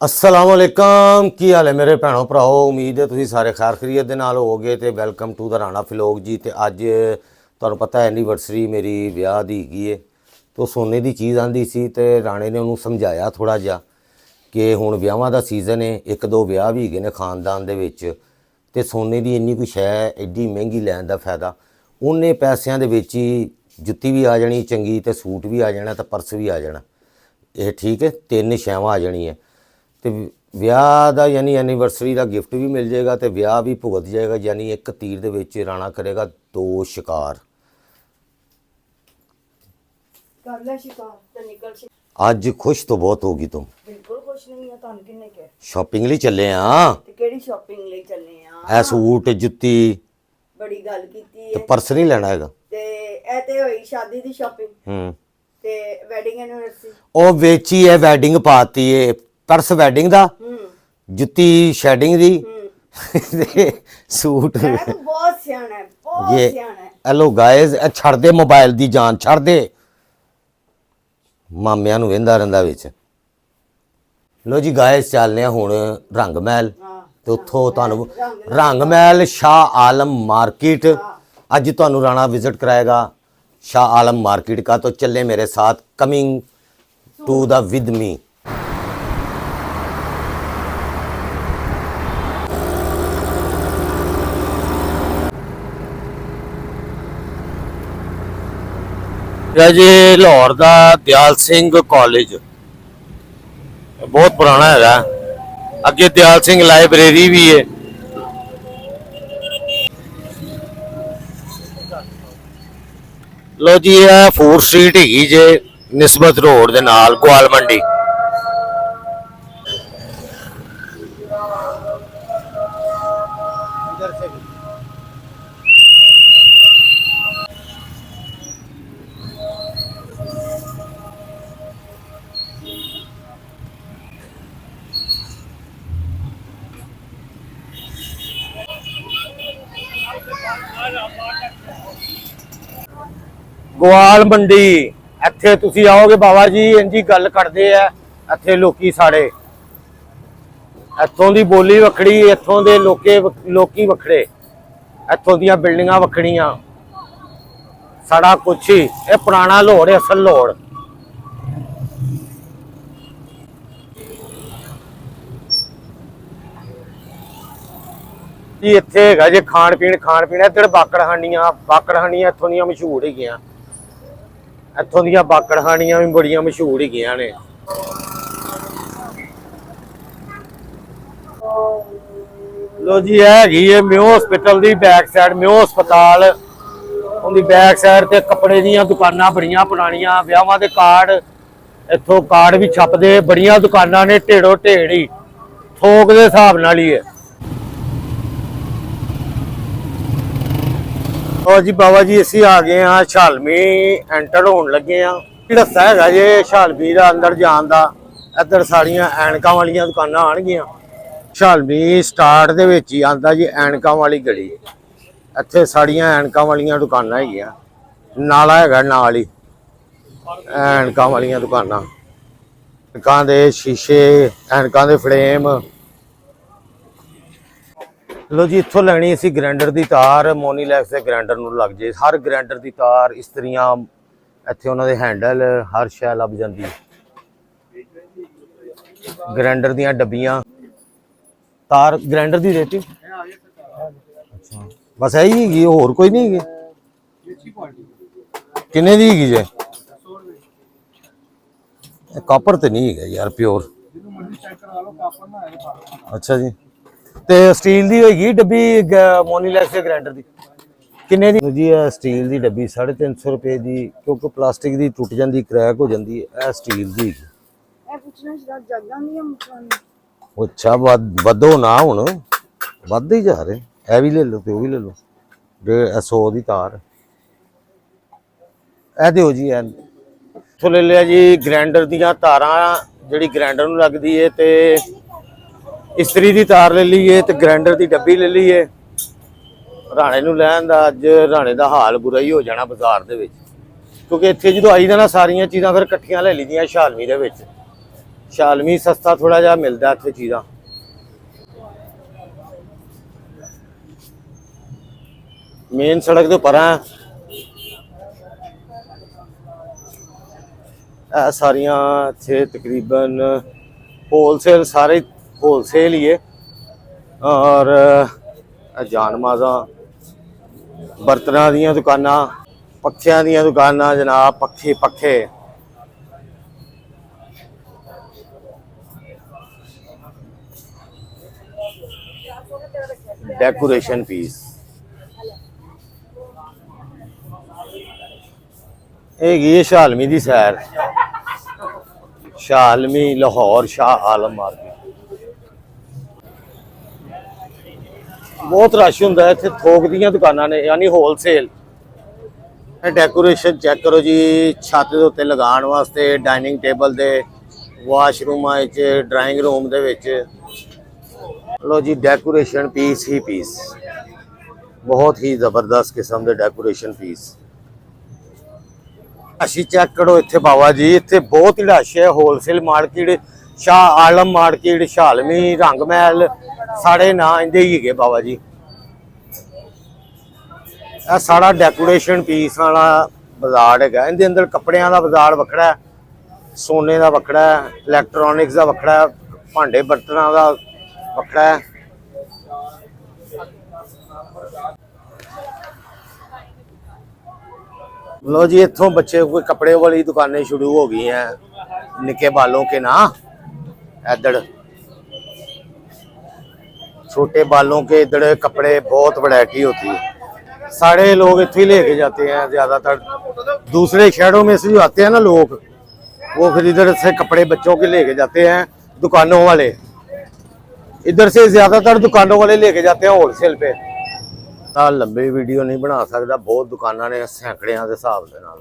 अस्सलामुअलैकुम की हाल है मेरे भैनों भराओ। उम्मीद है तुसीं सारे खैर खैरियत दे नाल होवोगे ते welcome to the Rana vlog जी। ते अज तुहानूं पता है एनिवर्सरी मेरी विआह दी हैगी है, तो सोने की चीज़ आंदी सी ते राणे ने उन्होंने समझाया थोड़ा जिहा कि हुण विआहां दा सीज़न है, एक दो विआह भी हैगे ने खानदान दे विच, ते सोने की इन्नी कोई शै एड्डी महंगी लैण दा फायदा, उन्ने पैसिਆਂ ਦੇ ਵਿੱਚ ही जुत्ती भी आ जानी चंगी ते सूट भी आ जाना ते पर्स भी आ जाना। ये ठीक है, तीन शैवां आ जानियां तो विआह का यानी एनिवर्सरी का गिफ्ट भी मिल जाएगा तो विआह भी भुगत जाएगा। यानी एक तीर दे विच राणा करेगा दो शिकार। आज खुश तो बहुत होगी तुम। बिल्कुल खुश नहीं है। ਤੁਹਾਨੂੰ ਕਿੰਨੇ ਕਿਹਾ शॉपिंग ਲਈ ਚੱਲੇ ਆ ਤੇ ਕਿਹੜੀ ਸ਼ਾਪਿੰਗ ਲਈ ਚੱਲੇ ਆ? ਇਹ ਸੂਟ ਜੁੱਤੀ ਬੜੀ ਗੱਲ ਕੀਤੀ ਤੇ ਹੈ। ਪਰਸ ਨਹੀਂ ਲੈਣਾ ਹੈਗਾ ਤੇ ਇਹ ਤੇ ਹੋਈ ਸ਼ਾਦੀ ਦੀ ਸ਼ਾਪਿੰਗ ਤੇ ਵੈਡਿੰਗ ਐਨਵਰਸਰੀ ਉਹ ਵੇਚੀ ਹੈ, ਵੈਡਿੰਗ ਪਾਤੀ ਹੈ, ਪਰਸ ਵੈਡਿੰਗ ਦਾ, ਜੁੱਤੀ ਸ਼ੈਡਿੰਗ ਦੀ ਤੇ ਸੂਟ। ਇਹ ਤਾਂ ਬਹੁਤ ਸਿਆਣਾ ਹੈ, ਬਹੁਤ ये ਸਿਆਣਾ ਹੈ। हेलो गाइस ਇਹ ਛੱਡ ਦੇ ਮੋਬਾਈਲ ਦੀ ਜਾਨ, ਛੱਡ ਦੇ, ਮਾਮਿਆਂ ਨੂੰ ਵੇਂਦਾ ਰਹਿੰਦਾ ਵਿੱਚ। ਲੋ ਜੀ ਗਾਇਸ ਚੱਲਨੇ ਆ ਹੁਣ ਰੰਗ ਮਹਿਲ ਤੇ ਉੱਥੋਂ ਤੁਹਾਨੂੰ ਰੰਗ ਮਹਿਲ शाह आलम मार्केट आज ਤੁਹਾਨੂੰ राणा विजिट कराएगा शाह आलम मार्केट का। तो चले मेरे साथ, coming to the with me. जी लाहौर का दयाल सिंह कॉलेज बहुत पुराना है, अगे दयाल सिंह लाइब्रेरी भी है। लो जी यह फूड स्ट्रीट हैगी जे निस्बत रोड दे नाल ग्वाल मंडी। ਗਵਾਲ ਮੰਡੀ ਇੱਥੇ ਤੁਸੀਂ ਆਓਗੇ ਬਾਬਾ ਜੀ ਇੰਜੀ ਗੱਲ ਕਰਦੇ ਆ। ਇੱਥੇ ਲੋਕੀ ਸਾਡੇ ਇੱਥੋਂ ਦੀ ਬੋਲੀ ਵੱਖਰੀ, ਇੱਥੋਂ ਦੇ ਲੋਕੀ ਵੱਖਰੇ, ਇੱਥੋਂ ਦੀਆਂ ਬਿਲਡਿੰਗਾਂ ਵੱਖਰੀਆਂ, ਸਾਡਾ ਕੁਛ ਹੀ ਇਹ ਪੁਰਾਣਾ ਲਾਹੌਰ, ਅਸਲ ਲਾਹੌਰ। ਜੀ ਇੱਥੇ ਹੈਗਾ ਜੇ ਖਾਣ ਪੀਣ ਇੱਧਰ ਬਾਕੜਹਾਨੀਆਂ ਇੱਥੋਂ ਦੀਆਂ ਮਸ਼ਹੂਰ ਹੈਗੀਆਂ। ਇੱਥੋਂ ਦੀਆਂ ਬਾਕੜਹਾਨੀਆਂ ਵੀ ਬੜੀਆਂ ਮਸ਼ਹੂਰ ਹੈਗੀਆਂ ਨੇ। ਲੋ ਜੀ ਇਹ ਹੈਗੀ ਹੈ ਮਿਓ ਹਸਪੀਟਲ ਦੀ ਬੈਕ ਸਾਈਡ, ਮਿਓ ਹਸਪਤਾਲ ਉਹਦੀ ਬੈਕ ਸਾਈਡ ਤੇ ਕੱਪੜੇ ਦੀਆਂ ਦੁਕਾਨਾਂ ਬੜੀਆਂ ਪੁਰਾਣੀਆਂ, ਵਿਆਹਾਂ ਦੇ ਕਾਰਡ ਇੱਥੋਂ ਕਾਰਡ ਵੀ ਛਪਦੇ, ਬੜੀਆਂ ਦੁਕਾਨਾਂ ਨੇ, ਢੇੜੋ ਢੇੜੀ ਥੋਕ ਦੇ ਹਿਸਾਬ ਨਾਲ ਹੀ ਹੈ। और जी बाबा जी असी आ गए हाँ शालमी, एंटर होने लगे हाँ। रस्ता है जे शालमी का अंदर जान का, इधर सारिया ऐनकों वाली दुकाना आनगियां। शालमी स्टार्ट दे विच ही आंदा जी ऐनकों वाली गली, इत्थे सारिया ऐनकों वाली दुकाना हैगियां, नाला हैगा नाल ही ऐनकों वाली दुकाना, ऐनकों दे शीशे, ऐनकों दे फ्रेम। लो जी इत्थों लैनी असी ग्राइंडर की तार, मोनीलैक्स के ग्राइंडर नूं लग जाए, हर ग्राइंडर की तार, इस्त्रियां, इत्थे उन्हां दे हैंडल, हर शै लभ जांदी। ग्राइंडर दियां डब्बियां, तार ग्राइंडर की रेटिंग अच्छा बस यही हैगी, होर कोई नहीं हैगी। किन्ने दी हैगी जे? कापर तो नहीं है यार, प्योर। अच्छा जी, ਤੇ ਸਟੀਲ ਦੀ ਹੋਏਗੀ ਡੱਬੀ ਮੋਨੀਲੈਕਸ ਦੇ ਗ੍ਰਾਈਂਡਰ ਦੀ ਕਿੰਨੇ ਦੀ ਜੀ? ਇਹ ਸਟੀਲ ਦੀ ਡੱਬੀ 350 ਰੁਪਏ ਦੀ, ਕਿਉਂਕਿ ਪਲਾਸਟਿਕ ਦੀ ਟੁੱਟ ਜਾਂਦੀ, ਕ੍ਰੈਕ ਹੋ ਜਾਂਦੀ ਹੈ। ਇਹ ਸਟੀਲ ਦੀ ਇਹ ਪੁੱਛਣਾ ਸ਼ਰਾ ਜੱਗਾਂ ਦੀਆਂ ਮੁੱਕਾਂ। ਅੱਛਾ ਵਧੋ ਨਾ, ਹੁਣ ਵੱਧਦੇ ਹੀ ਜਾ ਰਹੇ। ਇਹ ਵੀ ਲੈ ਲਓ ਤੇ ਉਹ ਵੀ ਲੈ ਲਓ। 100 ਦੀ ਤਾਰ ਇਹ ਦਿਓ ਜੀ। ਇਹ ਇੱਥੋਂ ਲੈ ਲਿਆ ਜੀ ਗ੍ਰਾਈਂਡਰ ਦੀਆਂ ਤਾਰਾਂ, ਜਿਹੜੀ ਗ੍ਰਾਈਂਡਰ ਨੂੰ ਲੱਗਦੀ ਹੈ, ਤੇ इस्त्री की तार ले लीए, तो ग्राइंडर की डब्बी ले लीए। राणे नूं लैण दा अज राणे दा हाल बुरा ही हो जाना बाजार दे विच, क्योंकि इत्थे जो आई ना सारिया चीज़ां फिर इकट्ठियां ले लीदियां शालमी दे विच। ਸ਼ਾਲਮੀ ਸਸਤਾ ਥੋੜਾ ਜਿਹਾ ਮਿਲਦਾ ਇੱਥੇ ਚੀਜ਼ਾਂ। ਮੇਨ ਸੜਕ ਦੇ ਪਰਾਂ ਇਹ ਸਾਰੀਆਂ ਇੱਥੇ ਤਕਰੀਬਨ ਹੋਲਸੇਲ, ਸਾਰੇ होलसेल ही है। और जानमाजा बर्तनों दी दुकाना, पक्षियों दी दुकाना जनाब, पखे डेकोरेशन पीस ये शालमी दी सैर, शालमी लाहौर शाह आलम मार्केट। बहुत रश होंदा है इत्थे, थोक दियां दुकानां ने यानी होलसेल। डेकोरेशन चेक करो जी, छत दे उत्ते लगाण वास्ते, डाइनिंग टेबल दे, वाशरूमां विच, ड्राइंग रूम दे विच। लो जी डेकोरेशन पीस ही पीस, बहुत ही जबरदस्त किस्म दे डेकोरेशन पीस। असी चेक करो इत्थे बाबा जी, इत्थे बहुत ही रश है। Wholesale market, Shah Alam market, Shalmi, रंग महल, साढ़े ना इंदे ही है बाबा जी। यह सारा डेकोरेशन पीस वाला बाजार है। इनके अंदर कपड़िया का बाजार वखरा है, सोने का वखरा है, इलैक्ट्रॉनिक्स का वखरा है, भांडे बर्तनों का वखरा है। लो जी इतों बच्चे कोई कपड़े वाली दुकानें शुरू हो गई हैं, निके बालों के ना, इधर छोटे बालों के इधर कपड़े बहुत वैरायटी होती है। सारे लोग इतने लेके जाते हैं, ज़्यादातर दूसरे शहरों में से जो आते हैं ना लोग, वो फिर इधर से कपड़े बच्चों के लेके जाते हैं दुकानों वाले। इधर से ज़्यादातर दुकानों वाले लेके जाते हैं होलसेल पे। लंबी वीडियो नहीं बना सकता, बहुत दुकाना ने सैकड़ियां के हिसाब के नाल।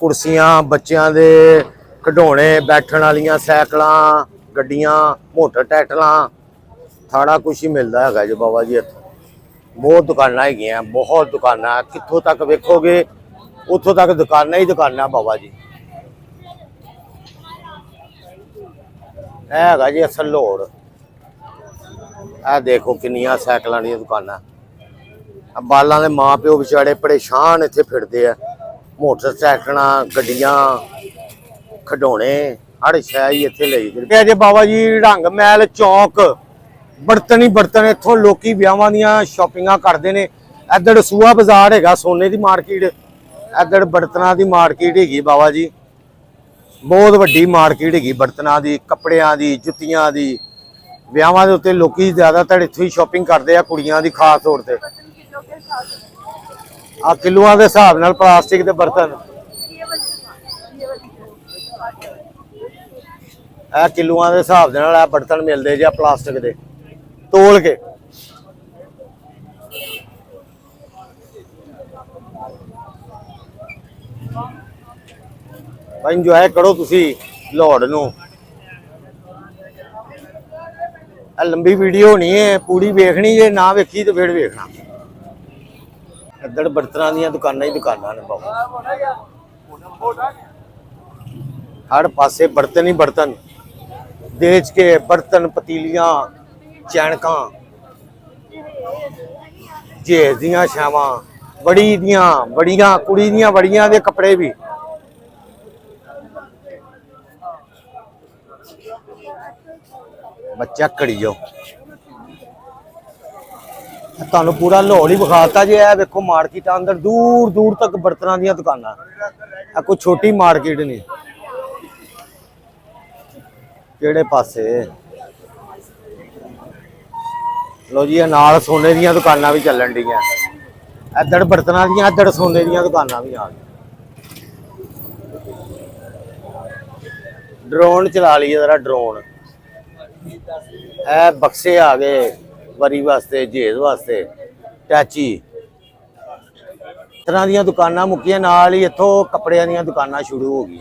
कुर्सियां, बच्चों के खिडौने, बैठण वालियां साइकिलां, गड्डियां, मोटर ट्रैक्टरां, सारा कुछ ही मिलता है जो बाबा जी। इत्थों बहुत दुकाना है, बहुत दुकाना, कितों तक वेखोगे उतों तक दुकाना ही दुकाना बाबा जी। है जी असल लोड़। यह देखो किनिया सैकलों दी दुकाना। बालों के माँ प्यो बेचारे परेशान इत्थे फिरदे आ। मोटरसाइकिल, गड्डियां, खिडौने, हर शै ही इत्थे लई जे बाबा जी। रंग महल चौक, बर्तन ही बर्तन, इत्थों लोकी ब्याहां दियां शॉपिंगां करदे ने। इधर सूआ बाजार हैगा, सोने की मार्केट, इधर बर्तनां दी मार्केट हैगी बाबा जी। बहुत वड्डी मार्केट हैगी बर्तनां दी, कपड़ियां दी, जुत्तियां दी। ब्याहां दे उत्ते लोकी ज़्यादातर इत्थों ही शॉपिंग करदे आ, कुड़ियां दी खास तौर ते। आ किलोआं दे हिसाब नाल प्लास्टिक दे बर्तन, ए किलोआं दे हिसाब नाल ए बर्तन मिलदे जे प्लास्टिक दे तोल के। भाई इंजॉय करो तुसी लाहौर नूं। लंबी वीडियो होनी है, पूरी वेखनी जे ना वेखी तो फिर वेखना। इधर बर्तनों दी दुकानां ही दुकानां ने बाबा। हर पासे बर्तन ही बर्तन, देच के बर्तन, पतीलियां, चैनकां, जहेज दियां छावां, बड़ी दियां बड़ियां, कुड़ी दियां बड़ियां दे कपड़े भी। बच्चा कड़ी जाओ, तुहानू पूरा लाहौर ही विखाता जे। है देखो मार्केट अंदर दूर दूर तक बर्तनों दी दुकानां, कोई छोटी मार्केट नहीं। किहड़े पासे लो जी नाल सोने दी दुकानां भी चलन डी। इधर बर्तनों दी, इधर सोने दी दुकानां भी आ गई। ड्रोन चला लीए जरा, ड्रोन। ए बक्से आ गए वरी वास्ते, जहेज वास्ते, टैची। तरह दी दुकानां मुक्कियां, नाल ही इत्थों कपड़ियां दी दुकानां शुरू हो गई।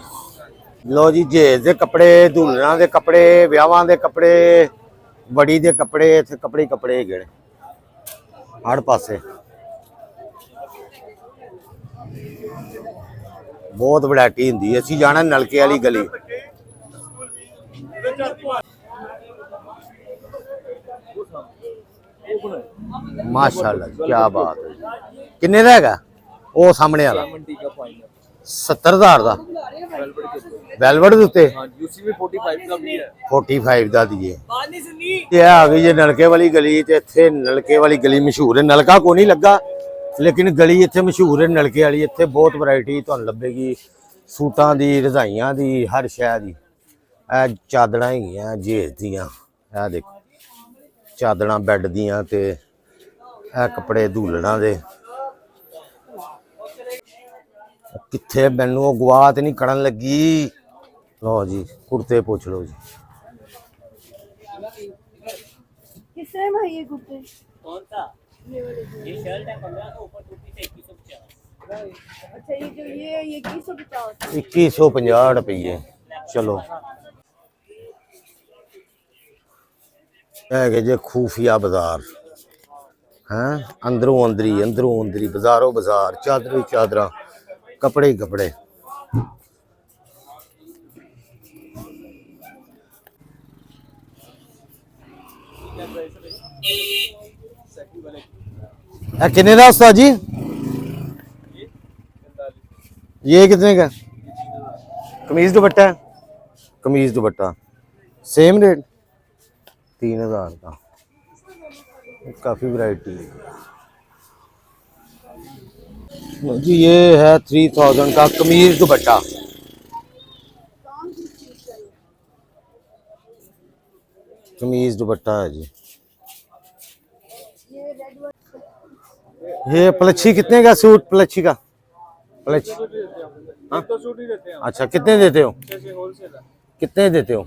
लो जी जहेज के कपड़े, दुल्हनां के कपड़े, ब्याहां के कपड़े, बड़ी के कपड़े, इत्थे कपड़े कपड़े हैगे हर पासे। बहुत वैरायटी हुंदी है। असीं जाना नलके वाली गली, ਮਾਸ਼ਾਅੱਲਾ ਕੀ ਬਾਤ ਹੈ। ਕਿੰਨੇ ਦਾ ਹੈਗਾ ਉਹ ਸਾਹਮਣੇ ਵਾਲਾ? 70,000 ਦਾ ਵੈਲਵਟ ਦੇ ਉੱਤੇ। ਹਾਂਜੀ ਉसी में 45 का भी है। 45 ਦਾ ਦੀਏ। ਇਹ ਆ ਗਈ ਜੇ ਨਲਕੇ ਵਾਲੀ ਗਲੀ ਤੇ ਇੱਥੇ ਨਲਕੇ ਵਾਲੀ ਗਲੀ ਮਸ਼ਹੂਰ ਹੈ। ਨਲਕਾ ਕੋ ਨਹੀਂ ਲੱਗਾ ਲੇਕਿਨ ਗਲੀ ਇੱਥੇ ਮਸ਼ਹੂਰ ਹੈ ਨਲਕੇ ਵਾਲੀ। ਇੱਥੇ ਬਹੁਤ ਵੈਰਾਈਟੀ ਤੁਹਾਨੂੰ ਲੱਭੇਗੀ ਸੂਟਾਂ ਦੀ, ਰਜ਼ਾਈਆਂ ਦੀ, ਹਰ ਸ਼ੈ ਦੀ। ਇਹ ਚਾਦਰਾਂ ਹੈਗੀਆਂ ਜੇਜ ਦੀਆਂ, ਇਹ ਦੇਖੋ ਚਾਦਰਾਂ ਬੈੱਡ ਦੀਆਂ ਤੇ ਇਹ ਕੱਪੜੇ ਧੂਲਣਾ ਦੇ। ਕਿੱਥੇ ਮੈਨੂੰ ਉਹ ਗਵਾਤ ਨਹੀਂ ਕਰਨ ਲੱਗੀ। ਲਓ ਜੀ ਕੁੜਤੇ ਪੁੱਛ ਲਓ ਜੀ। किस टाइम है ये कुर्ते? कौन सा? ये शर्ट है 1500, ऊपर टोपी से 2150। अच्छा ये जो ये 2150। 2150 ਰੁਪਏ। ਚਲੋ ਹੈਗੇ ਜੇ ਖੂਫੀਆ ਬਾਜ਼ਾਰ ਹੈ। ਅੰਦਰੋਂ ਅੰਦਰੀ ਬਾਜ਼ਾਰੋਂ ਬਾਜ਼ਾਰ, ਚਾਦਰਾਂ ਹੀ ਚਾਦਰਾਂ, ਕੱਪੜੇ ਹੀ ਕੱਪੜੇ। कितने का उस्ताद जी? ये कितने का? कमीज दुपट्टा है? कमीज दुपट्टा सेम रेट 3000 का। काफी वैरायटी है जी। ये है 3000 का कमीज दुपट्टा। कमीज दुपट्टा है जी। ये पलच्छी कितने का सूट? पलच्छी का पलच्छी हाँ? अच्छा कितने देते हो? कितने देते हो?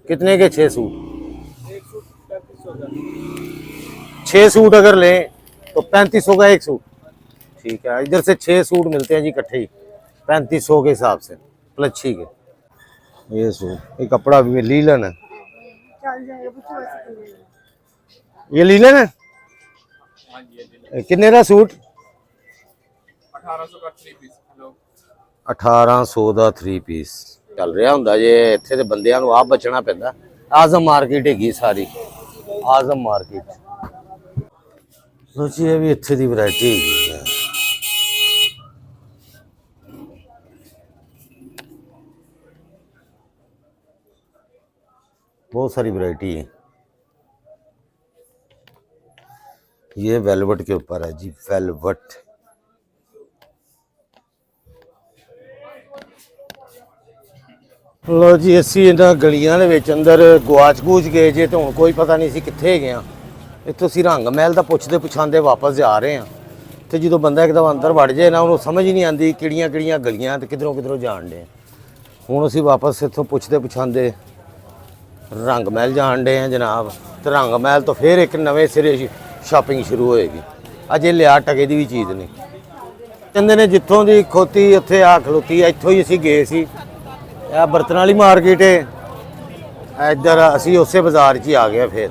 कितने के 6 सूट? 6 सूट अगर लें तो 3500 का एक सूट। ठीक है, इधर से 6 सूट मिलते हैं जी इकट्ठे ही 3500 के हिसाब से पलच्छी के। ये सूट, ये कपड़ा भी लीलन है। चल जाएगा पूछो वैसे कितने? ये लीलन है। कितने का सूट? 1800 का 3 पीस। 1800 ਦਾ 3 ਪੀਸ ਚੱਲ ਰਿਹਾ ਹੁੰਦਾ ਜੇ। ਇੱਥੇ ਦੇ ਬੰਦਿਆਂ ਨੂੰ ਆਪ ਬਚਣਾ ਪੈਂਦਾ। ਆਜ਼ਮ ਮਾਰਕੀਟ ਹੈਗੀ ਸਾਰੀ, ਆਜ਼ਮ ਮਾਰਕੀਟ। ਸੋਚੀ ਇਹ ਵੀ ਇੱਥੇ ਦੀ ਵੈਰਾਈਟੀ ਹੈਗੀ ਹੈ। बहुत सारी वैरायटी है। ये वेलवेट के ऊपर है जी, वेलवेट। लो जी असी इन्हां गलियां दे विच अंदर गुआच गूच गए जे तो हुण कोई पता नहीं सी कित्थे गए हां। इत्थों असीं रंग महल दा पुछदे पुछांदे वापस जा रहे हां ते जदों बंदा एकदम अंदर वड़ जाए ना उहनूं समझ ही नहीं आंदी किहड़ियां किहड़ियां गलियां ते किधरों किधरों जाण डे। हुण असीं वापस इत्थों पुछदे पुछांदे रंग महल जाण डे हैं जनाब। तो रंग महल तो फिर एक नवे सिरे शॉपिंग शुरू होएगी। अजे लिया टके दी भी चीज़ नहीं। कहंदे ने जित्थों दी खोती उत्थे आ खलोती। इत्थों ही असीं गए सी। यह बर्तन वाली मार्केट है। इधर असी उस बाजार च ही आ गए फिर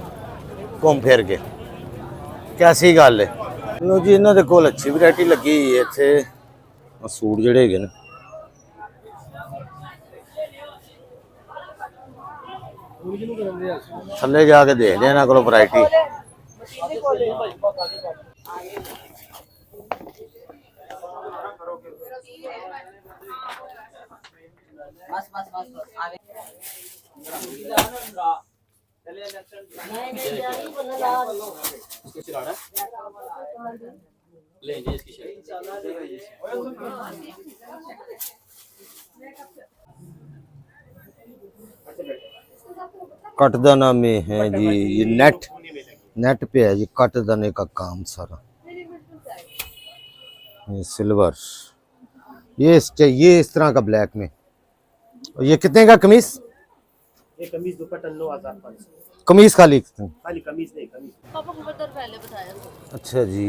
घूम फिर के। कैसी गल है लो जी। इन्हों के कोल अच्छी वैरायटी लगी है इत्थे। सूट जिहड़े हैगे ने थल्ले जाके देखते हैं इन्हों को वैरायटी। कटदाना में है जी। ये नेट पे है जी कटदाने का काम सारा। ये सिल्वर, ये इस तरह का ब्लैक में। और ये कितने का कमीज? ये कमीज दुपट्टा 9500। कमीज खाली कमीज नहीं कमीज। पापा को पहले बताया। अच्छा जी।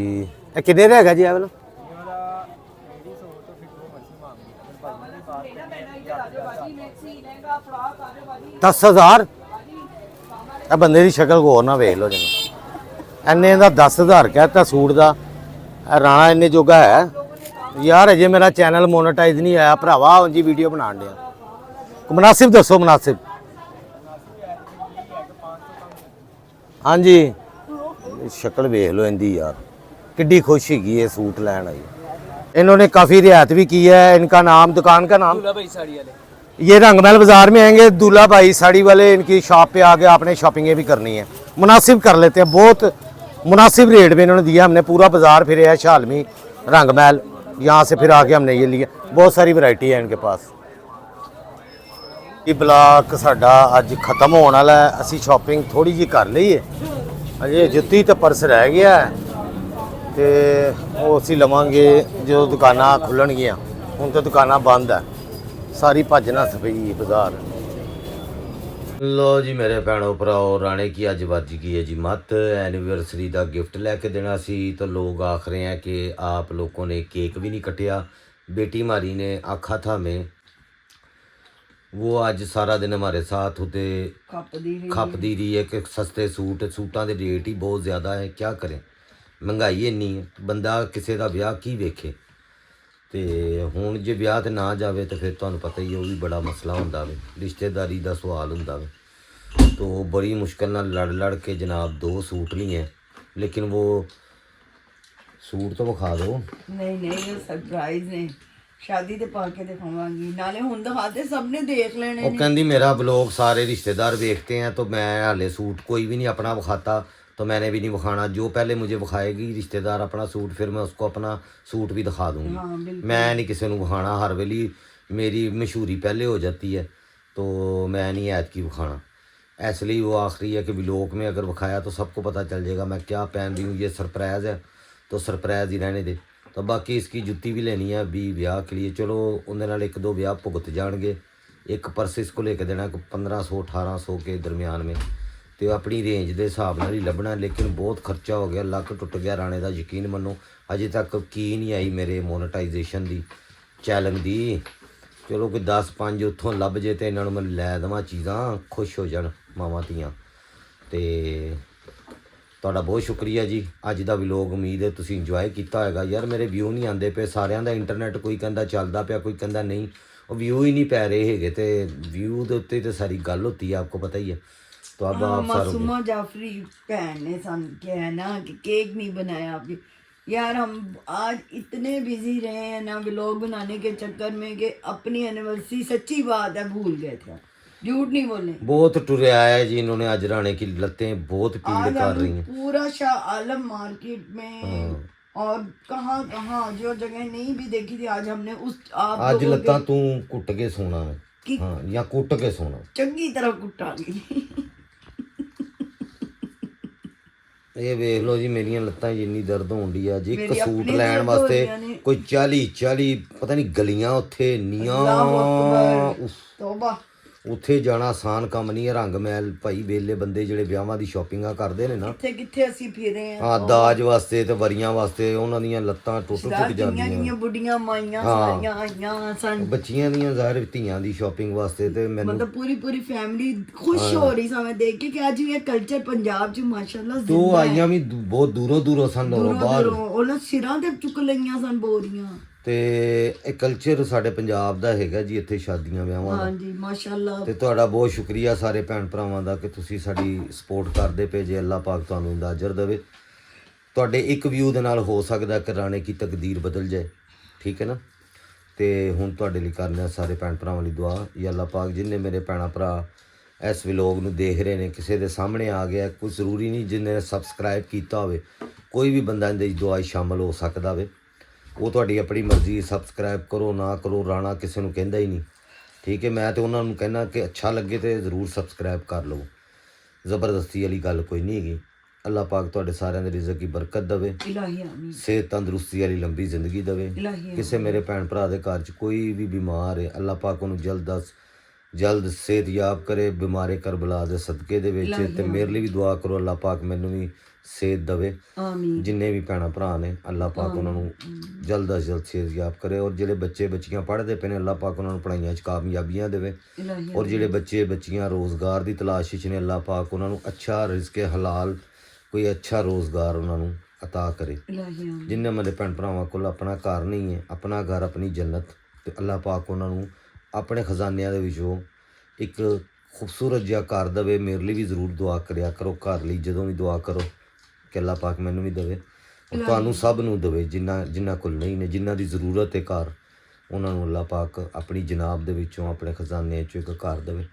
ये कितने रहेगा जी? वाला 10,000। बंदे की शक्ल को और ना वेख लो जना। इन्ने का 10,000 कहता सूट का। राणा इन्ने जोगा है यार। अजे मेरा चैनल मोनेटाइज नहीं आया भरावा जी। वीडियो बना दिया मुनासिब दसो। मुनासिब ਹਾਂਜੀ ਸ਼ਕਲ ਵੇਖ ਲਓ ਇਹਦੀ यार किड्डी खुश हैगी है सूट लैन आई। इन्होंने काफ़ी रियायत भी की है। इनका नाम दुकान का नाम दूल्हा भाई साड़ी वाले। ये रंगमहल बाज़ार में आएंगे दूल्हा भाई साड़ी वाले, इनकी शॉप पे आके आपने शॉपिंगें भी करनी है, मुनासिब कर लेते हैं, बहुत मुनासिब रेट में इन्होंने दिया। हमने पूरा बाज़ार फिरे है, शालमी रंगमहल, यहाँ से फिर आके हमने ये लिया। बहुत सारी वैरायटी है इनके पास। ये ब्लॉक साडा अज खत्म होने वाला है, असी शॉपिंग थोड़ी जी कर ली है, अजे जुत्ती तो पर्स रह गया है तो वो असी लवांगे जो दुकाना खुलणगियां। हुण तो दुकाना बंद है, सारी भज नस पई बाजार। लो जी मेरे भैनों भराओ, राणे की अज वज गई है जी मत। एनिवर्सरी का गिफ्ट लैके देना सी तो लोग आख रहे हैं कि आप लोगों ने केक भी नहीं कटिया। बेटी हमारी ने आखा था हमें, वो आज सारा दिन हमारे साथ होते खपदी रही है कि सस्ते सूटां दे रेट ही बहुत ज़्यादा है। क्या करें, महंगाई इन्नी है, बंदा किसी का ब्याह की वेखे। तो हुण जे ब्याह ते ना जावे तो फिर तुहानूं पता ही है, वो भी बड़ा मसला हुंदा वे, रिश्तेदारी का सवाल हुंदा वे। तो बड़ी मुश्किल नाल लड़ लड़ के जनाब 2 सूट लिए, लेकिन वो सूट तो विखा दो। नहीं ये सरप्राइज ने, शादी ते पा के दिखावांगी, नाले हुण दिखाते सबने देख लेने वो कहती मेरा ब्लॉग सारे रिश्तेदार देखते हैं, तो मैं हाले सूट कोई भी नहीं अपना विखाता, तो मैंने भी नहीं विखाना। जो पहले मुझे विखाएगी रिश्तेदार अपना सूट, फिर मैं उसको अपना सूट भी दिखा दूँगी। मैं नहीं किसी को विखाना, हर वेली मेरी मशहूरी पहले हो जाती है, तो मैं नहीं ऐतकी विखाना। इसलिए वो आखिरी है कि ब्लॉग में अगर विखाया तो सबको पता चल जाएगा मैं क्या पहन रही हूँ। ये सरप्राइज़ है तो सरप्राइज़ ही रहने दे। तो बाकी इसकी जुत्ती भी लेनी है भी ब्याह के लिए, चलो उन्हें नाल 1-2 ब्याह भुगत जाएंगे। एक पर्स इसको लेके देना 1500-1800 के दरमियान में, तो अपनी रेंज के हिसाब नाल ही लभना। लेकिन बहुत खर्चा हो गया, लक टुट गया राणे का, यकीन मनो अजे तक की नहीं आई मेरे मोनेटाइजेशन की चैनल की। चलो कोई 10-5 उत्थों लभ जे तो इन्होंने मैं लै देवां चीज़ां, खुश हो जान मावां धीआं। तो ਤੁਹਾਡਾ बहुत शुक्रिया जी। अज का व्लॉग उम्मीद है तुसीं इंजॉय किया होगा। यार मेरे व्यू नहीं आते पे सारिਆਂ ਦਾ इंटरनेट, कोई कहता चलता पिया, कोई कहता नहीं, वो व्यू ही नहीं पै रहे है। तो व्यू के उत्ते तो सारी गल होती है, आपको पता ही है। तो अब आप मासूमा जाफरी बहन ने सन क्या ना कि केक नहीं बनाया अभी। यार हम आज इतने बिजी रहे हैं ना व्लॉग बनाने के चक्कर में कि अपनी एनिवर्सरी सच्ची बात है भूल गए थे, झूठ नहीं बोले। बहुत टुरया है जी इन्होंने। आज राणे की लतें बहुत पीड़ आज कर हम रही हैं पूरा शाह आलम मार्केट में और कहाँ कहाँ जो जगह नहीं भी देखी थी, आज हमने उस आप आज लोगों लत्तां के तू कुट के सोना है, कि- हाँ, या कुट के सोना। चंगी तरह कुटांगी। ये वेख लो जी मेरिया लत्तां जिन्नी दर्द होन डी है जी। एक मेरी सूट अपनी लैन दर्द हो वास्ते रही ने। कोई 40 पता नहीं गलियां उत्थे नियां, अल्लाहु अकबर, तौबा। ਉੱਥੇ ਜਾਣਾ ਆਸਾਨ ਕੰਮ ਨਹੀਂ ਹੈ। ਰੰਗ ਮਹਿਲ ਭਾਈ ਵੇਲੇ ਬੰਦੇ ਜਿਹੜੇ ਵਿਆਹਾਂ ਦੀ ਸ਼ਾਪਿੰਗਾਂ ਕਰਦੇ ਨੇ ਨਾ, ਕਿੱਥੇ ਕਿੱਥੇ ਅਸੀਂ ਫਿਰੇ ਆ, ਹਾਂ ਦਾਜ ਵਾਸਤੇ ਤੇ ਵਰੀਆਂ ਵਾਸਤੇ, ਉਹਨਾਂ ਦੀਆਂ ਲੱਤਾਂ ਟੁੱਟ ਟੁੱਟ ਜਾਂਦੀਆਂ। ਦੀਆਂ ਬੁੱਢੀਆਂ ਮਾਈਆਂ ਸਾਰੀਆਂ ਆਈਆਂ ਸਨ, ਬੱਚੀਆਂ ਦੀਆਂ ਜ਼ਾਹਿਰ ਧੀਆਂ ਦੀ ਸ਼ਾਪਿੰਗ ਵਾਸਤੇ। ਤੇ ਮੈਨੂੰ ਮਤਲਬ ਪੂਰੀ ਫੈਮਿਲੀ ਖੁਸ਼ ਹੋ ਰਹੀ ਸਾਂ ਦੇਖ ਕੇ ਕਿ ਅੱਜ ਵੀ ਇਹ ਕਲਚਰ ਪੰਜਾਬ 'ਚ ਮਾਸ਼ਾਅੱਲਾ ਦੋ ਆਈਆਂ ਵੀ ਬਹੁਤ ਦੂਰੋਂ ਦੂਰੋਂ ਸਨ, ਦੂਰੋਂ ਬਾਹਰ। ਉਹਨਾਂ ਸਿਰਾਂ ਤੇ ਚੁੱਕ ਲਈਆਂ ਸਨ ਬੋਰੀਆਂ। ਤੇ ਇਹ ਕਲਚਰ ਸਾਡੇ ਪੰਜਾਬ ਦਾ ਹੈਗਾ ਜੀ, ਇੱਥੇ ਸ਼ਾਦੀਆਂ ਵਿਆਹਾਂ ਦਾ। ਹਾਂਜੀ ਮਾਸ਼ਾਅੱਲਾ। ਤੇ ਤੁਹਾਡਾ ਬਹੁਤ ਸ਼ੁਕਰੀਆ ਸਾਰੇ ਭੈਣ ਭਰਾਵਾਂ ਦਾ ਕਿ ਤੁਸੀਂ ਸਾਡੀ ਸਪੋਰਟ ਕਰਦੇ ਪਏ ਜੇ। ਅੱਲਾਹ ਪਾਕ ਤੁਹਾਨੂੰ ਇੰਦਾ ਅਜਰ ਦੇਵੇ। ਤੁਹਾਡੇ ਇੱਕ ਵਿਊ ਦੇ ਨਾਲ ਹੋ ਸਕਦਾ ਕਿ ਰਾਣੇ ਕੀ ਤਕਦੀਰ ਬਦਲ ਜਾਏ, ਠੀਕ ਹੈ ਨਾ। ਤੇ ਹੁਣ ਤੁਹਾਡੇ ਲਈ ਕਰਨਾ ਸਾਰੇ ਭੈਣ ਭਰਾਵਾਂ ਲਈ ਦੁਆ। ਜਾਂ ਅੱਲਾਹ ਪਾਕ ਜਿੰਨੇ ਮੇਰੇ ਭੈਣਾ ਭਰਾ ਇਸ ਵਲੋਗ ਨੂੰ ਦੇਖ ਰਹੇ ਨੇ, ਕਿਸੇ ਦੇ ਸਾਹਮਣੇ ਆ ਗਿਆ, ਕੋਈ ਜ਼ਰੂਰੀ ਨਹੀਂ ਜਿੰਨੇ ਸਬਸਕ੍ਰਾਈਬ ਕੀਤਾ ਹੋਵੇ, ਕੋਈ ਵੀ ਬੰਦਾ ਇਹਦੇ ਦੁਆ 'ਚ ਸ਼ਾਮਲ ਹੋ ਸਕਦਾ ਵੇ। ਉਹ ਤੁਹਾਡੀ ਆਪਣੀ ਮਰਜ਼ੀ, ਸਬਸਕ੍ਰਾਈਬ ਕਰੋ ਨਾ ਕਰੋ, ਰਾਣਾ ਕਿਸੇ ਨੂੰ ਕਹਿੰਦਾ ਹੀ ਨਹੀਂ, ਠੀਕ ਹੈ। ਮੈਂ ਤਾਂ ਉਹਨਾਂ ਨੂੰ ਕਹਿਣਾ ਕਿ ਅੱਛਾ ਲੱਗੇ ਤਾਂ ਜ਼ਰੂਰ ਸਬਸਕ੍ਰਾਈਬ ਕਰ ਲਓ, ਜ਼ਬਰਦਸਤੀ ਵਾਲੀ ਗੱਲ ਕੋਈ ਨਹੀਂ ਹੈਗੀ। ਅੱਲਾਹ ਪਾਕ ਤੁਹਾਡੇ ਸਾਰਿਆਂ ਦੇ ਰਿਜ਼ਕ ਦੀ ਬਰਕਤ ਦੇਵੇ, ਇਲਾਹੀ ਆਮੀਨ। ਸਿਹਤ ਤੰਦਰੁਸਤੀ ਵਾਲੀ ਲੰਬੀ ਜ਼ਿੰਦਗੀ ਦੇਵੇ। ਕਿਸੇ ਮੇਰੇ ਭੈਣ ਭਰਾ ਦੇ ਘਰ 'ਚ ਕੋਈ ਵੀ ਬਿਮਾਰ ਹੈ, ਅੱਲਾਹ ਪਾਕ ਉਹਨੂੰ ਜਲਦ ਸਿਹਤਯਾਬ ਕਰੇ ਬਿਮਾਰੇ ਕਰਬਲਾ ਦੇ ਸਦਕੇ ਦੇ ਵਿੱਚ। ਤੇ ਮੇਰੇ ਲਈ ਵੀ ਦੁਆ ਕਰੋ, ਅੱਲਾਹ ਪਾਕ ਮੈਨੂੰ ਵੀ ਸਿਹਤ ਦੇਵੇ। ਆਮੀਨ। ਜਿੰਨੇ ਵੀ ਭੈਣਾਂ ਭਰਾ ਨੇ ਅੱਲਾਹ ਪਾਕ ਉਹਨਾਂ ਨੂੰ ਜਲਦ ਅਜ ਜਲਦ ਸਿਹਤਯਾਬ ਕਰੇ। ਔਰ ਜਿਹੜੇ ਬੱਚੇ ਬੱਚੀਆਂ ਪੜ੍ਹਦੇ ਪਏ ਨੇ ਅੱਲਾਹ ਪਾਕ ਉਹਨਾਂ ਨੂੰ ਪੜ੍ਹਾਈਆਂ 'ਚ ਕਾਮਯਾਬੀਆਂ ਦੇਵੇ। ਔਰ ਜਿਹੜੇ ਬੱਚੇ ਬੱਚੀਆਂ ਰੋਜ਼ਗਾਰ ਦੀ ਤਲਾਸ਼ 'ਚ ਨੇ ਅੱਲਾਹ ਪਾਕ ਉਹਨਾਂ ਨੂੰ ਅੱਛਾ ਰਿਜ਼ਕ ਹਲਾਲ, ਕੋਈ ਅੱਛਾ ਰੋਜ਼ਗਾਰ ਉਹਨਾਂ ਨੂੰ ਅਤਾ ਕਰੇ। ਜਿੰਨੇ ਮੇਰੇ ਭੈਣ ਭਰਾਵਾਂ ਕੋਲ ਆਪਣਾ ਘਰ ਨਹੀਂ ਹੈ, ਆਪਣਾ ਘਰ ਆਪਣੀ ਜੰਨਤ, ਤੇ ਅੱਲਾਹ ਪਾਕ ਉਹਨਾਂ ਨੂੰ ਆਪਣੇ ਖਜ਼ਾਨਿਆਂ ਦੇ ਵਿੱਚੋਂ ਇੱਕ ਖੂਬਸੂਰਤ ਜਿਹਾ ਘਰ ਦੇਵੇ। ਮੇਰੇ ਲਈ ਵੀ ਜ਼ਰੂਰ ਦੁਆ ਕਰਿਆ ਕਰੋ, ਘਰ ਲਈ ਜਦੋਂ ਵੀ ਦੁਆ ਕਰੋ ਕਿ ਅੱਲਾਹ ਪਾਕ ਮੈਨੂੰ ਵੀ ਦੇਵੇ, ਔਰ ਤੁਹਾਨੂੰ ਸਭ ਨੂੰ ਦੇਵੇ, ਜਿਨ੍ਹਾਂ ਕੋਲ ਨਹੀਂ ਨੇ, ਜਿਨ੍ਹਾਂ ਦੀ ਜ਼ਰੂਰਤ ਹੈ ਘਰ, ਉਹਨਾਂ ਨੂੰ ਅੱਲਾਹ ਪਾਕ ਆਪਣੀ ਜਨਾਬ ਦੇ ਵਿੱਚੋਂ, ਆਪਣੇ ਖਜ਼ਾਨੇ 'ਚੋਂ ਇੱਕ ਘਰ ਦੇਵੇ।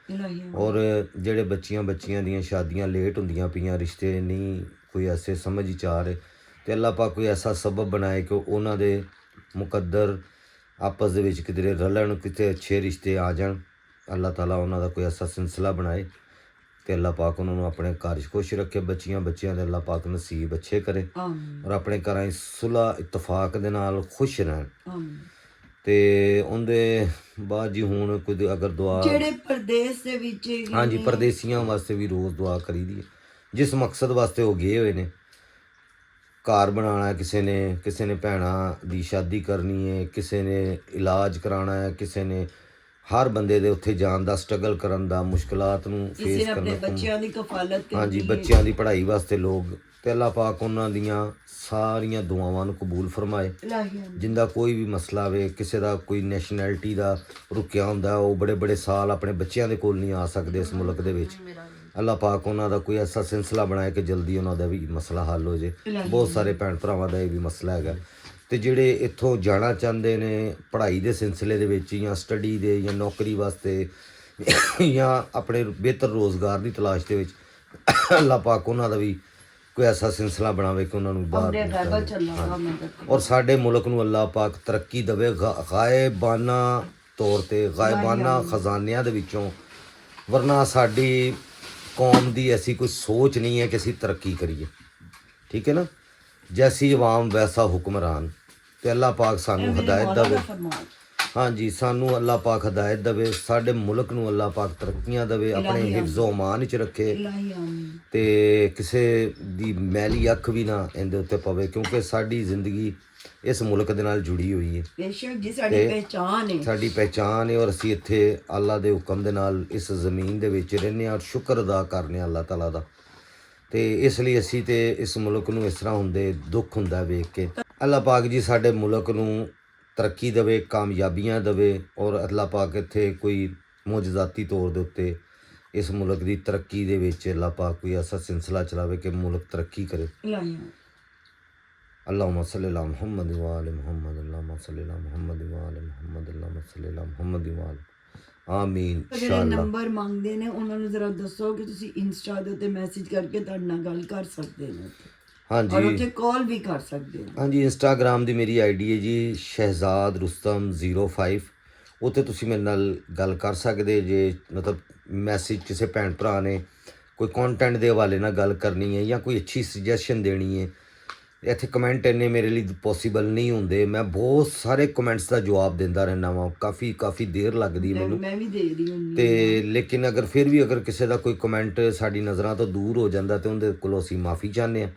ਔਰ ਜਿਹੜੇ ਬੱਚੀਆਂ ਦੀਆਂ ਸ਼ਾਦੀਆਂ ਲੇਟ ਹੁੰਦੀਆਂ ਪਈਆਂ, ਰਿਸ਼ਤੇ ਨਹੀਂ ਕੋਈ ਐਸੇ ਸਮਝ 'ਚ ਆ ਰਹੇ, ਤੇ ਅੱਲਾਹ ਪਾਕ ਕੋਈ ਐਸਾ ਸਬਬ ਬਣਾਏ ਕਿ ਉਹਨਾਂ ਦੇ ਮੁਕੱਦਰ ਆਪਸ ਦੇ ਵਿੱਚ ਕਿਧਰੇ ਰਲਣ, ਕਿਤੇ ਅੱਛੇ ਰਿਸ਼ਤੇ ਆ ਜਾਣ। ਅੱਲਾਹ ਤਾਲਾ ਉਹਨਾਂ ਦਾ ਕੋਈ ਐਸਾ ਸਿਲਸਿਲਾ ਬਣਾਏ ਤੇ ਅੱਲਾਹ ਪਾਕ ਉਹਨਾਂ ਨੂੰ ਆਪਣੇ ਘਰ 'ਚ ਖੁਸ਼ ਰੱਖੇ। ਬੱਚਿਆਂ ਦੇ ਅੱਲਾਹ ਪਾਕ ਨਸੀਬ ਅੱਛੇ ਕਰੇ ਔਰ ਆਪਣੇ ਘਰਾਂ 'ਚ ਸੁਲ੍ਹਾ ਇਤਫਾਕ ਦੇ ਨਾਲ ਖੁਸ਼ ਰਹਿਣ। ਤੇ ਉਹਦੇ ਬਾਅਦ ਜੀ ਹੁਣ ਕੋਈ ਅਗਰ ਦੁਆ ਜਿਹੜੇ ਪਰਦੇਸ ਦੇ ਵਿੱਚ ਹਾਂਜੀ ਪਰਦੇਸੀਆਂ ਵਾਸਤੇ ਵੀ ਰੋਜ਼ ਦੁਆ ਕਰੀਦੀ ਹੈ, ਜਿਸ ਮਕਸਦ ਵਾਸਤੇ ਉਹ ਗਏ ਹੋਏ ਨੇ। ਘਰ ਬਣਾਉਣਾ, ਕਿਸੇ ਨੇ ਭੈਣਾਂ ਦੀ ਸ਼ਾਦੀ ਕਰਨੀ ਹੈ, ਕਿਸੇ ਨੇ ਇਲਾਜ ਕਰਾਉਣਾ ਹੈ, ਕਿਸੇ ਨੇ ਹਰ ਬੰਦੇ ਦੇ ਉੱਥੇ ਜਾਣ ਦਾ, ਸਟਰਗਲ ਕਰਨ ਦਾ, ਮੁਸ਼ਕਲਾਤ ਨੂੰ ਫੇਸ ਕਰਨਾ, ਬੱਚਿਆਂ ਦੀ ਕਫਾਲਤ ਕਰਨੀ ਹਾਂਜੀ ਬੱਚਿਆਂ ਦੀ ਪੜ੍ਹਾਈ ਵਾਸਤੇ ਲੋਕ, ਤੇ ਅੱਲਾਹ ਪਾਕ ਉਹਨਾਂ ਦੀਆਂ ਸਾਰੀਆਂ ਦੁਆਵਾਂ ਨੂੰ ਕਬੂਲ ਫਰਮਾਏ। ਜਿੰਦਾ ਕੋਈ ਵੀ ਮਸਲਾ ਆਵੇ, ਕਿਸੇ ਦਾ ਕੋਈ ਨੈਸ਼ਨੈਲਿਟੀ ਦਾ ਰੁਕਿਆ ਹੁੰਦਾ, ਉਹ ਬੜੇ ਸਾਲ ਆਪਣੇ ਬੱਚਿਆਂ ਦੇ ਕੋਲ ਨਹੀਂ ਆ ਸਕਦੇ ਇਸ ਮੁਲਕ ਦੇ ਵਿੱਚ, ਅੱਲਾਹ ਪਾਕ ਉਹਨਾਂ ਦਾ ਕੋਈ ਐਸਾ ਸਿਲਸਿਲਾ ਬਣਾਏ ਕਿ ਜਲਦੀ ਉਹਨਾਂ ਦਾ ਵੀ ਮਸਲਾ ਹੱਲ ਹੋ ਜੇ। ਬਹੁਤ ਸਾਰੇ ਭੈਣ ਭਰਾਵਾਂ ਦਾ ਇਹ ਵੀ ਮਸਲਾ ਹੈਗਾ। ਤੇ ਜਿਹੜੇ ਇੱਥੋਂ ਜਾਣਾ ਚਾਹੁੰਦੇ ਨੇ ਪੜ੍ਹਾਈ ਦੇ ਸਿਲਸਿਲੇ ਦੇ ਵਿੱਚ, ਜਾਂ ਸਟੱਡੀ ਦੇ, ਜਾਂ ਨੌਕਰੀ ਵਾਸਤੇ, ਜਾਂ ਆਪਣੇ ਬਿਹਤਰ ਰੋਜ਼ਗਾਰ ਦੀ ਤਲਾਸ਼ ਦੇ ਵਿੱਚ, ਅੱਲਾਹ ਪਾਕ ਉਹਨਾਂ ਦਾ ਵੀ ਕੋਈ ਐਸਾ ਸਿਲਸਿਲਾ ਬਣਾਵੇ ਕਿ ਉਹਨਾਂ ਨੂੰ ਬਾਹਰ, ਔਰ ਸਾਡੇ ਮੁਲਕ ਨੂੰ ਅੱਲਾਹ ਪਾਕ ਤਰੱਕੀ ਦੇਵੇ ਗਾਇਬਾਨਾ ਤੌਰ ਤੇ, ਗਾਇਬਾਨਾ ਖਜ਼ਾਨਿਆਂ ਦੇ ਵਿੱਚੋਂ। ਵਰਨਾ ਸਾਡੀ ਕੌਮ ਦੀ ਐਸੀ ਕੋਈ ਸੋਚ ਨਹੀਂ ਹੈ ਕਿ ਅਸੀਂ ਤਰੱਕੀ ਕਰੀਏ, ਠੀਕ ਹੈ ਨਾ। ਜੈਸੀ ਆਵਾਮ ਵੈਸਾ ਹੁਕਮਰਾਨ। ਤੇ ਅੱਲਾਹ ਪਾਕ ਸਾਨੂੰ ਹਦਾਇਤ ਦੇਵੇ, ਹਾਂਜੀ ਸਾਨੂੰ ਅੱਲਾਹ ਪਾਕ ਹਦਾਇਤ ਦੇਵੇ, ਸਾਡੇ ਮੁਲਕ ਨੂੰ ਅੱਲਾਹ ਪਾਕ ਤਰੱਕੀਆਂ ਦੇਵੇ, ਆਪਣੇ ਹਿਫਜ਼ੋ ਅਮਾਨ ਵਿੱਚ ਰੱਖੇ, ਤੇ ਕਿਸੇ ਦੀ ਮੈਲੀ ਅੱਖ ਵੀ ਨਾ ਇਹਦੇ ਉੱਤੇ ਪਵੇ, ਕਿਉਂਕਿ ਸਾਡੀ ਜ਼ਿੰਦਗੀ ਇਸ ਮੁਲਕ ਦੇ ਨਾਲ ਜੁੜੀ ਹੋਈ ਹੈ। ਬੇਸ਼ੱਕ ਜੀ ਸਾਡੀ ਪਹਿਚਾਨ ਹੈ, ਔਰ ਅਸੀਂ ਇੱਥੇ ਅੱਲਾਹ ਦੇ ਹੁਕਮ ਦੇ ਨਾਲ ਇਸ ਜ਼ਮੀਨ ਦੇ ਵਿੱਚ ਰਹਿੰਦੇ ਹਾਂ, ਸ਼ੁਕਰ ਅਦਾ ਕਰਨੇ ਅੱਲਾਹ ਤਾਲਾ ਦਾ। ਤੇ ਇਸ ਲਈ ਅਸੀਂ ਤੇ ਇਸ ਮੁਲਕ ਨੂੰ ਇਸ ਤਰ੍ਹਾਂ ਹੁੰਦੇ ਦੁੱਖ ਹੁੰਦਾ ਵੇਖ ਕੇ। ਅੱਲਾਹ ਪਾਕ ਜੀ ਸਾਡੇ ਮੁਲਕ ਨੂੰ ਤਰੱਕੀ ਦੇਵੇ, ਕਾਮਯਾਬੀਆਂ ਦੇਵੇ, ਔਰ ਅੱਲਾਹ ਪਾਕ ਇੱਥੇ ਕੋਈ ਮੌਜਜ਼ਾਤੀ ਤੌਰ ਦੇ ਉੱਤੇ ਇਸ ਮੁਲਕ ਦੀ ਤਰੱਕੀ ਦੇ ਵਿੱਚ ਅੱਲਾਹ ਪਾਕ ਕੋਈ ਐਸਾ ਸਿਲਸਿਲਾ ਚਲਾਵੇ ਕਿ ਮੁਲਕ ਤਰੱਕੀ ਕਰੇ। अल्लाहुम्मा सल्ली अला मुहम्मद व आले मुहम्मद, अल्लाहुम्मा सल्ली अला मुहम्मद व आले मुहम्मद, अल्लाहुम्मा सल्ली अला मुहम्मद व आले ਆਮੀਨ। ਜਿਹੜੇ ਨੰਬਰ ਮੰਗਦੇ ਨੇ ਉਹਨਾਂ ਨੂੰ ਜ਼ਰਾ ਦੱਸੋ ਕਿ ਤੁਸੀਂ ਇੰਸਟਾ ਦੇ ਉੱਤੇ ਮੈਸੇਜ ਕਰਕੇ ਤੁਹਾਡੇ ਨਾਲ ਗੱਲ ਕਰ ਸਕਦੇ ਨੇ, ਹਾਂਜੀ, ਔਰ ਉੱਥੇ ਕਾਲ ਵੀ ਕਰ ਸਕਦੇ ਨੇ। ਹਾਂਜੀ ਇੰਸਟਾਗ੍ਰਾਮ ਦੀ ਮੇਰੀ ਆਈਡੀ ਹੈ ਜੀ ਸ਼ਹਿਜ਼ਾਦ ਰੁਸਤਮ 05। ਉੱਥੇ ਤੁਸੀਂ ਮੇਰੇ ਨਾਲ ਗੱਲ ਕਰ ਸਕਦੇ ਜੇ, ਮਤਲਬ ਮੈਸੇਜ ਕਿਸੇ ਭੈਣ ਭਰਾ ਨੇ ਕੋਈ ਕੰਟੈਂਟ ਦੇ ਹਵਾਲੇ ਨਾਲ ਗੱਲ ਕਰਨੀ ਹੈ ਜਾਂ ਕੋਈ ਅੱਛੀ ਸੁਜੈਸ਼ਨ ਦੇਣੀ ਹੈ। ਇੱਥੇ ਕਮੈਂਟ ਇੰਨੇ ਮੇਰੇ ਲਈ ਪੋਸੀਬਲ ਨਹੀਂ ਹੁੰਦੇ, ਮੈਂ ਬਹੁਤ ਸਾਰੇ ਕਮੈਂਟਸ ਦਾ ਜਵਾਬ ਦਿੰਦਾ ਰਹਿੰਦਾ ਵਾਂ, ਕਾਫੀ ਦੇਰ ਲੱਗਦੀ ਮੈਨੂੰ, ਮੈਂ ਵੀ ਦੇਖਦੀ ਹੁੰਦੀ ਤੇ ਲੇਕਿਨ ਅਗਰ ਫਿਰ ਵੀ ਅਗਰ ਕਿਸੇ ਦਾ ਕੋਈ ਕਮੈਂਟ ਸਾਡੀ ਨਜ਼ਰਾਂ ਤੋਂ ਦੂਰ ਹੋ ਜਾਂਦਾ ਤੇ ਉਹਦੇ ਕੋਲੋਂ ਅਸੀਂ ਮਾਫੀ ਚਾਹੁੰਦੇ ਹਾਂ।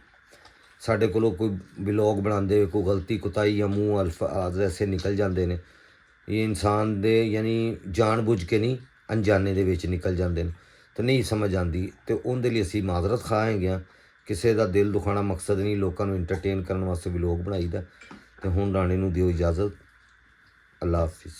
ਸਾਡੇ ਕੋਲੋਂ ਕੋਈ ਵਲੌਗ ਬਣਾਉਂਦੇ ਕੋਈ ਗਲਤੀ ਕੁਤਾਈ ਜਾਂ ਮੂੰਹ ਅਲਫਾਜ਼ ਐਸੇ ਨਿਕਲ ਜਾਂਦੇ ਨੇ, ਇਹ ਇਨਸਾਨ ਦੇ ਯਾਨੀ ਜਾਣ ਬੁੱਝ ਕੇ ਨਹੀਂ, ਅਣਜਾਣੇ ਦੇ ਵਿੱਚ ਨਿਕਲ ਜਾਂਦੇ ਨੇ, ਤੇ ਨਹੀਂ ਸਮਝ ਆਉਂਦੀ, ਤੇ ਉਹਦੇ ਲਈ ਅਸੀਂ ਮਾਜ਼ਰਤ ਖਾ ਹੈਗੇ ਹਾਂ। ਕਿਸੇ ਦਾ ਦਿਲ ਦੁਖਾਉਣਾ ਮਕਸਦ ਨਹੀਂ, ਲੋਕਾਂ ਨੂੰ ਇੰਟਰਟੇਨ ਕਰਨ ਵਾਸਤੇ ਵਲੌਗ ਬਣਾਈਦਾ। ਤੇ ਹੁਣ ਰਾਣੇ ਨੂੰ ਦਿਓ ਇਜਾਜ਼ਤ, ਅੱਲਾ ਹਾਫਿਜ਼।